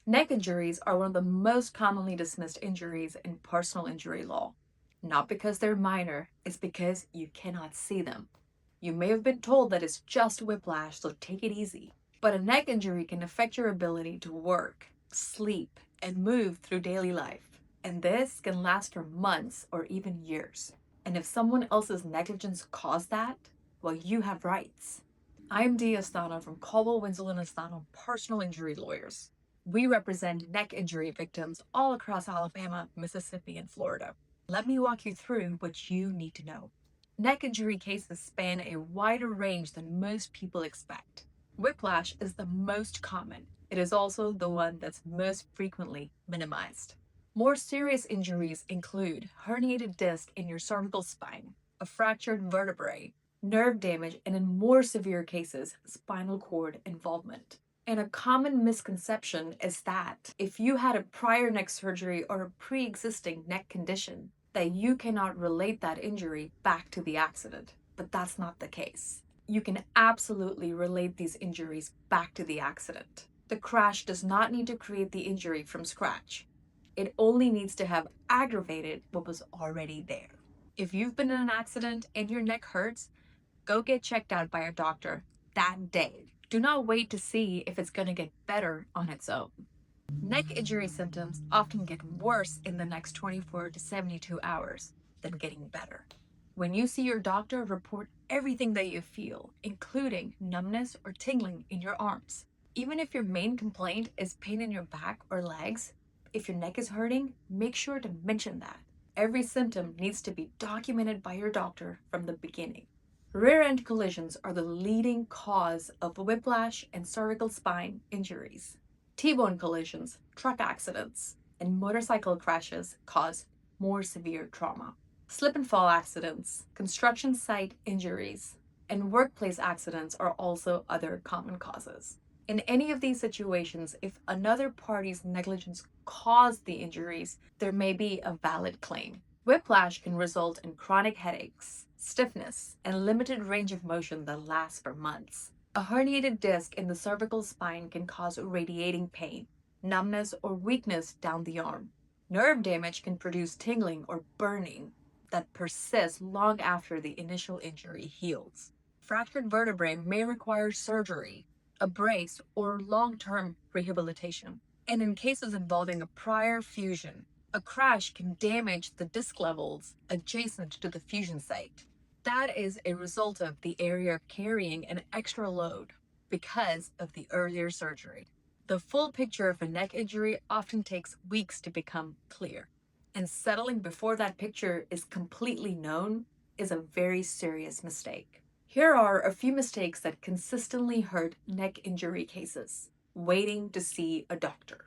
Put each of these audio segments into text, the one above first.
Neck injuries are one of the most commonly dismissed injuries in personal injury law. Not because they're minor, it's because you cannot see them. You may have been told that it's just whiplash, so take it easy. But a neck injury can affect your ability to work, sleep, and move through daily life. And this can last for months or even years. And if someone else's negligence caused that, well, you have rights. I'm Asthana from Caldwell, Wenzel, and Asthana Personal Injury Lawyers. We represent neck injury victims all across Alabama, Mississippi, and Florida. Let me walk you through what you need to know. Neck injury cases span a wider range than most people expect. Whiplash is the most common. It is also the one that's most frequently minimized. More serious injuries include herniated disc in your cervical spine, a fractured vertebrae, nerve damage, and in more severe cases, spinal cord involvement. And a common misconception is that if you had a prior neck surgery or a pre-existing neck condition, that you cannot relate that injury back to the accident. But that's not the case. You can absolutely relate these injuries back to the accident. The crash does not need to create the injury from scratch. It only needs to have aggravated what was already there. If you've been in an accident and your neck hurts, go get checked out by a doctor that day. Do not wait to see if it's going to get better on its own. Neck injury symptoms often get worse in the next 24 to 72 hours than getting better. When you see your doctor, report everything that you feel, including numbness or tingling in your arms. Even if your main complaint is pain in your back or legs, if your neck is hurting, make sure to mention that. Every symptom needs to be documented by your doctor from the beginning. Rear-end collisions are the leading cause of whiplash and cervical spine injuries. T-bone collisions, truck accidents, and motorcycle crashes cause more severe trauma. Slip and fall accidents, construction site injuries, and workplace accidents are also other common causes. In any of these situations, if another party's negligence caused the injuries, there may be a valid claim. Whiplash can result in chronic headaches, stiffness, and limited range of motion that lasts for months. A herniated disc in the cervical spine can cause radiating pain, numbness, or weakness down the arm. Nerve damage can produce tingling or burning that persists long after the initial injury heals. Fractured vertebrae may require surgery, a brace, or long-term rehabilitation. And in cases involving a prior fusion, a crash can damage the disc levels adjacent to the fusion site. That is a result of the area carrying an extra load because of the earlier surgery. The full picture of a neck injury often takes weeks to become clear, and settling before that picture is completely known is a very serious mistake. Here are a few mistakes that consistently hurt neck injury cases. Waiting to see a doctor.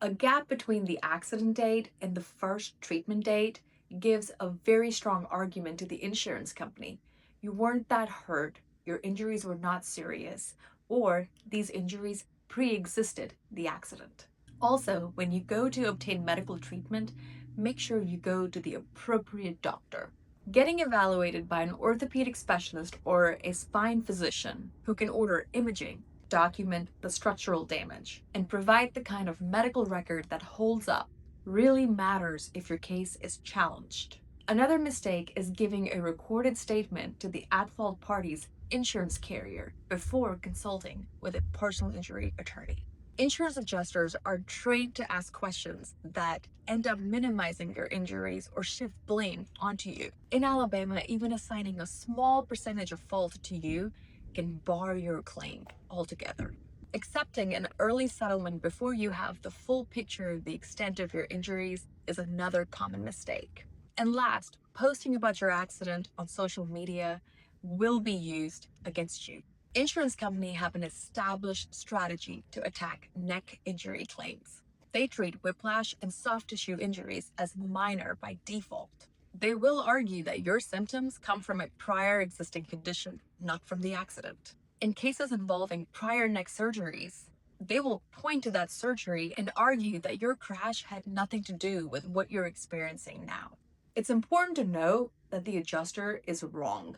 A gap between the accident date and the first treatment date gives a very strong argument to the insurance company. You weren't that hurt, your injuries were not serious, or these injuries pre-existed the accident. Also, when you go to obtain medical treatment, make sure you go to the appropriate doctor. Getting evaluated by an orthopedic specialist or a spine physician who can order imaging, document the structural damage, and provide the kind of medical record that holds up really matters if your case is challenged. Another mistake is giving a recorded statement to the at-fault party's insurance carrier before consulting with a personal injury attorney. Insurance adjusters are trained to ask questions that end up minimizing your injuries or shift blame onto you. In Alabama, even assigning a small percentage of fault to you can bar your claim altogether. Accepting an early settlement before you have the full picture of the extent of your injuries is another common mistake. And last, posting about your accident on social media will be used against you. Insurance companies have an established strategy to attack neck injury claims. They treat whiplash and soft tissue injuries as minor by default. They will argue that your symptoms come from a prior existing condition, not from the accident. In cases involving prior neck surgeries, they will point to that surgery and argue that your crash had nothing to do with what you're experiencing now. It's important to know that the adjuster is wrong.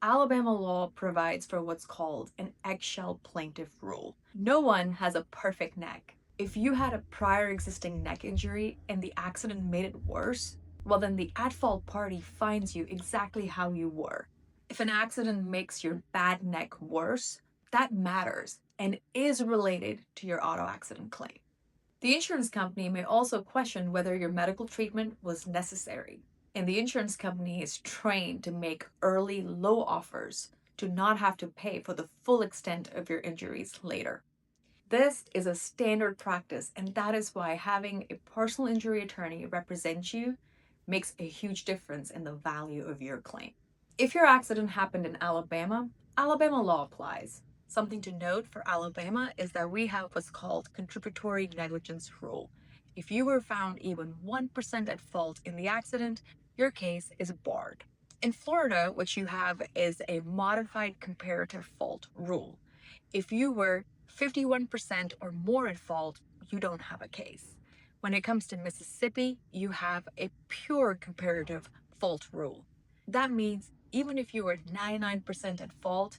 Alabama law provides for what's called an eggshell plaintiff rule. No one has a perfect neck. If you had a prior existing neck injury and the accident made it worse, well, then the at fault party finds you exactly how you were. If an accident makes your bad neck worse, that matters and is related to your auto accident claim. The insurance company may also question whether your medical treatment was necessary, and the insurance company is trained to make early low offers to not have to pay for the full extent of your injuries later. This is a standard practice, and that is why having a personal injury attorney represent you makes a huge difference in the value of your claim. If your accident happened in Alabama, Alabama law applies. Something to note for Alabama is that we have what's called contributory negligence rule. If you were found even 1% at fault in the accident, your case is barred. In Florida, what you have is a modified comparative fault rule. If you were 51% or more at fault, you don't have a case. When it comes to Mississippi, you have a pure comparative fault rule. That means even if you were 99% at fault,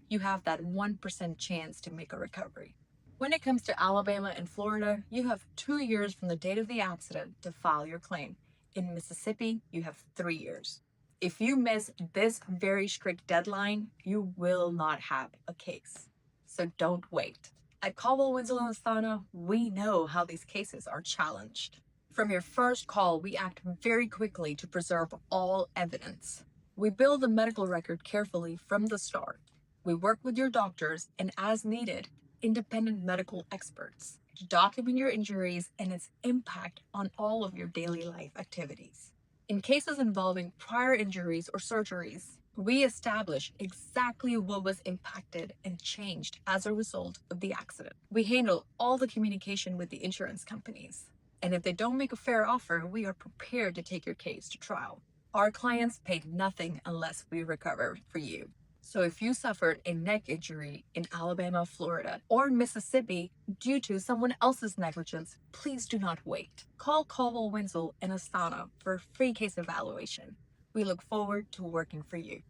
you have that 1% chance to make a recovery. When it comes to Alabama and Florida, you have 2 years from the date of the accident to file your claim. In Mississippi, you have 3 years. If you miss this very strict deadline, you will not have a case. So don't wait. At Caldwell, Wenzel, and Asthana, we know how these cases are challenged. From your first call, we act very quickly to preserve all evidence. We build the medical record carefully from the start. We work with your doctors and, as needed, independent medical experts to document your injuries and its impact on all of your daily life activities. In cases involving prior injuries or surgeries, we establish exactly what was impacted and changed as a result of the accident. We handle all the communication with the insurance companies. And if they don't make a fair offer, we are prepared to take your case to trial. Our clients paid nothing unless we recover for you. So if you suffered a neck injury in Alabama, Florida, or Mississippi due to someone else's negligence, please do not wait. Call Caldwell, Wenzel, and Asthana for a free case evaluation. We look forward to working for you.